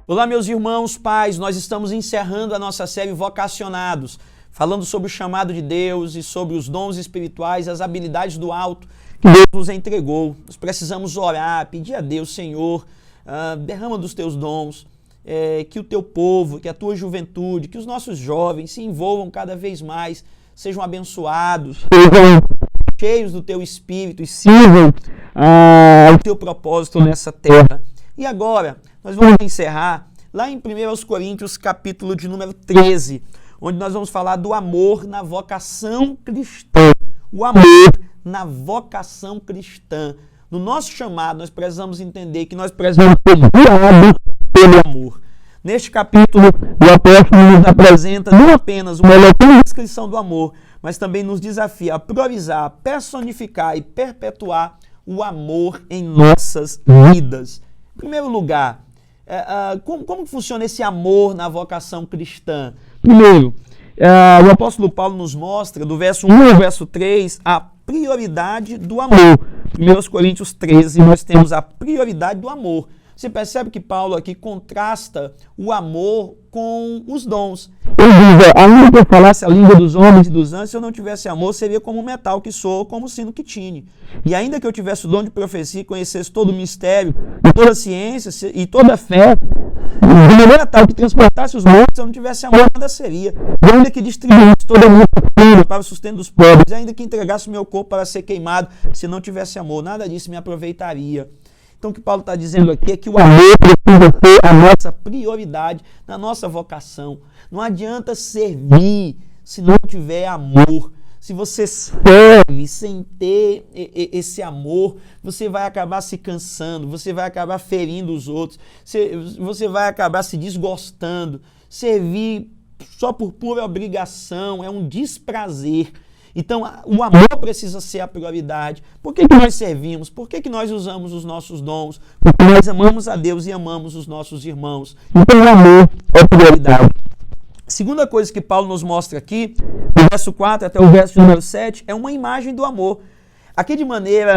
Olá, meus irmãos, pais, nós estamos encerrando a nossa série Vocacionados, falando sobre o chamado de Deus e sobre os dons espirituais, as habilidades do alto que Deus nos entregou. Nós precisamos orar, pedir a Deus, Senhor, derrama dos teus dons, que o teu povo, que a tua juventude, que os nossos jovens se envolvam cada vez mais, sejam abençoados, sejam cheios do teu Espírito e sirvam ao teu propósito nessa terra. E agora, nós vamos encerrar lá em 1 Coríntios, capítulo de número 13, onde nós vamos falar do amor na vocação cristã. O amor na vocação cristã. No nosso chamado, nós precisamos entender que nós precisamos ser guiados pelo amor. Neste capítulo, o apóstolo nos apresenta não apenas uma eloquente descrição do amor, mas também nos desafia a priorizar, personificar e perpetuar o amor em nossas vidas. Em primeiro lugar, como funciona esse amor na vocação cristã? Primeiro, o apóstolo Paulo nos mostra, do verso 1 ao verso 3, a prioridade do amor. Em 1 Coríntios 13, nós temos a prioridade do amor. Você percebe que Paulo aqui contrasta o amor com os dons. Ele diz, ainda que eu falasse a língua dos homens e dos anjos, se eu não tivesse amor, seria como o metal que soa, como o sino que tine. E ainda que eu tivesse o dom de profecia e conhecesse todo o mistério, e toda a ciência e toda a fé, de maneira tal que transportasse os montes, se eu não tivesse amor, nada seria. E ainda que distribuísse toda a minha fortuna para o sustento dos pobres, e ainda que entregasse o meu corpo para ser queimado, se não tivesse amor, nada disso me aproveitaria. Então, o que Paulo está dizendo aqui é que o amor precisa ser a nossa prioridade na nossa vocação. Não adianta servir se não tiver amor. Se você serve sem ter esse amor, você vai acabar se cansando, você vai acabar ferindo os outros, você vai acabar se desgostando. Servir só por pura obrigação é um desprazer. Então, o amor precisa ser a prioridade. Por que nós servimos? Por que nós usamos os nossos dons? Porque nós amamos a Deus e amamos os nossos irmãos. Então, o amor é a prioridade. Segunda coisa que Paulo nos mostra aqui, do verso 4 até o verso número 7, é uma imagem do amor. Aqui, de maneira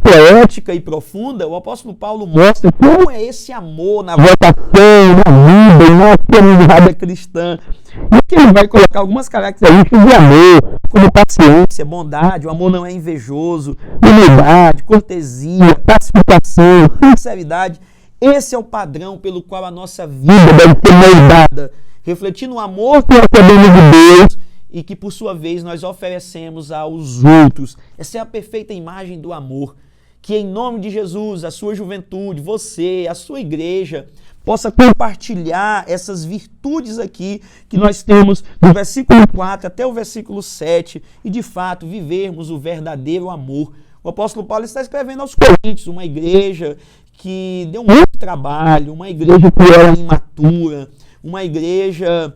poética e profunda, o apóstolo Paulo mostra como é esse amor na vocação, na vida, na comunidade cristã. E aqui ele vai colocar algumas características de amor, como paciência, bondade, o amor não é invejoso, humildade, cortesia, pacificação, sinceridade. Esse é o padrão pelo qual a nossa vida deve ser moldada, refletindo o amor que recebemos de Deus e que, por sua vez, nós oferecemos aos outros. Essa é a perfeita imagem do amor. Que, em nome de Jesus, a sua juventude, você, a sua igreja, possa compartilhar essas virtudes aqui que nós temos do versículo 4 até o versículo 7 e, de fato, vivermos o verdadeiro amor. O apóstolo Paulo está escrevendo aos Coríntios, uma igreja que deu muito trabalho, uma igreja que era imatura, uma igreja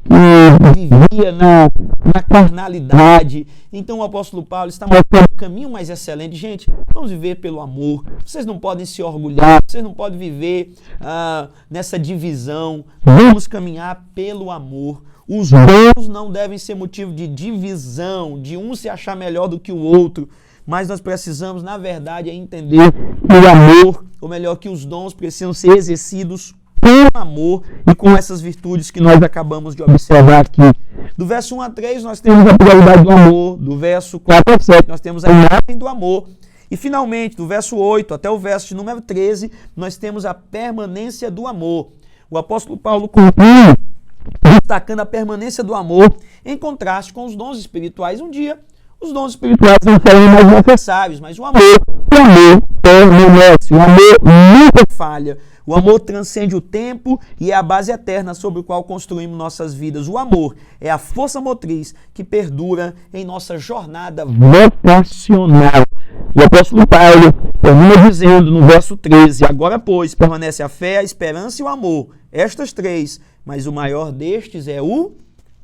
que vivia na carnalidade. Então o apóstolo Paulo está mostrando o caminho mais excelente. Gente, vamos viver pelo amor. Vocês não podem se orgulhar, vocês não podem viver nessa divisão. Vamos caminhar pelo amor. Os dons não devem ser motivo de divisão, de um se achar melhor do que o outro. Mas nós precisamos, na verdade, entender que o amor, ou melhor, que os dons precisam ser exercidos com amor e com essas virtudes que nós acabamos de observar aqui. Do verso 1 a 3 nós temos a prioridade do amor, do verso 4 a 7 nós temos a imagem do amor e finalmente do verso 8 até o verso de número 13 nós temos a permanência do amor. O apóstolo Paulo conclui destacando a permanência do amor em contraste com os dons espirituais. Um dia os dons espirituais não serão mais necessários, mas o amor permanece, o amor nunca falha. O amor transcende o tempo e é a base eterna sobre o qual construímos nossas vidas. O amor é a força motriz que perdura em nossa jornada vocacional. O apóstolo Paulo termina dizendo no verso 13, agora, pois, permanece a fé, a esperança e o amor. Estas três, mas o maior destes é o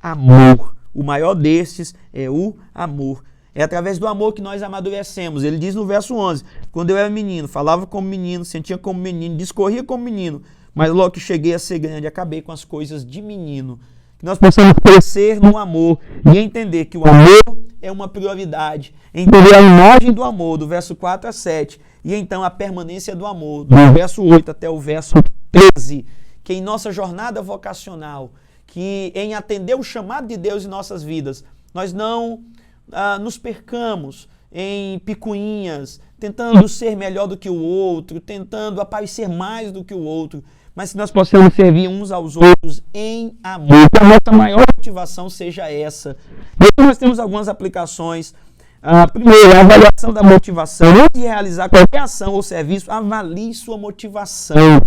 amor. O maior destes é o amor. É através do amor que nós amadurecemos. Ele diz no verso 11, quando eu era menino, falava como menino, sentia como menino, discorria como menino, mas logo que cheguei a ser grande, acabei com as coisas de menino. Que nós possamos crescer no amor e entender que o amor é uma prioridade. Entender a imagem do amor, do verso 4 a 7, e então a permanência do amor, do verso 8 até o verso 13, que em nossa jornada vocacional, que em atender o chamado de Deus em nossas vidas, nós não nos percamos em picuinhas, tentando ser melhor do que o outro, tentando aparecer mais do que o outro, mas que nós possamos servir uns aos outros em amor. Que a nossa maior motivação seja essa. Depois nós temos algumas aplicações. Primeiro, a avaliação da motivação. Antes de realizar qualquer ação ou serviço, avalie sua motivação.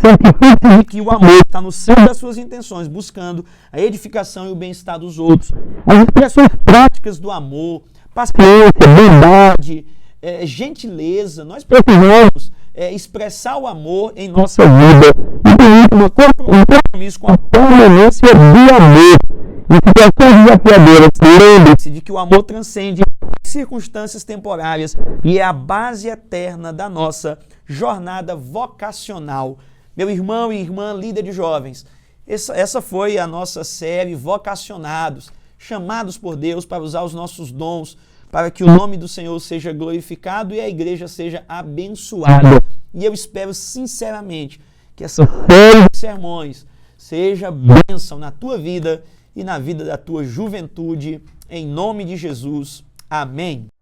Certifique que o amor está no centro das suas intenções, buscando a edificação e o bem-estar dos outros. As expressões práticas do amor, paciência, bondade, gentileza. Nós precisamos expressar o amor em nossa vida. E um compromisso com a permanência do amor. Em situações desafiadoras, lembre-se de que o amor transcende circunstâncias temporárias e é a base eterna da nossa jornada vocacional. Meu irmão e irmã líder de jovens, essa foi a nossa série Vocacionados, chamados por Deus para usar os nossos dons, para que o nome do Senhor seja glorificado e a igreja seja abençoada. E eu espero sinceramente que essa série de sermões seja bênção na tua vida e na vida da tua juventude, em nome de Jesus. Amém.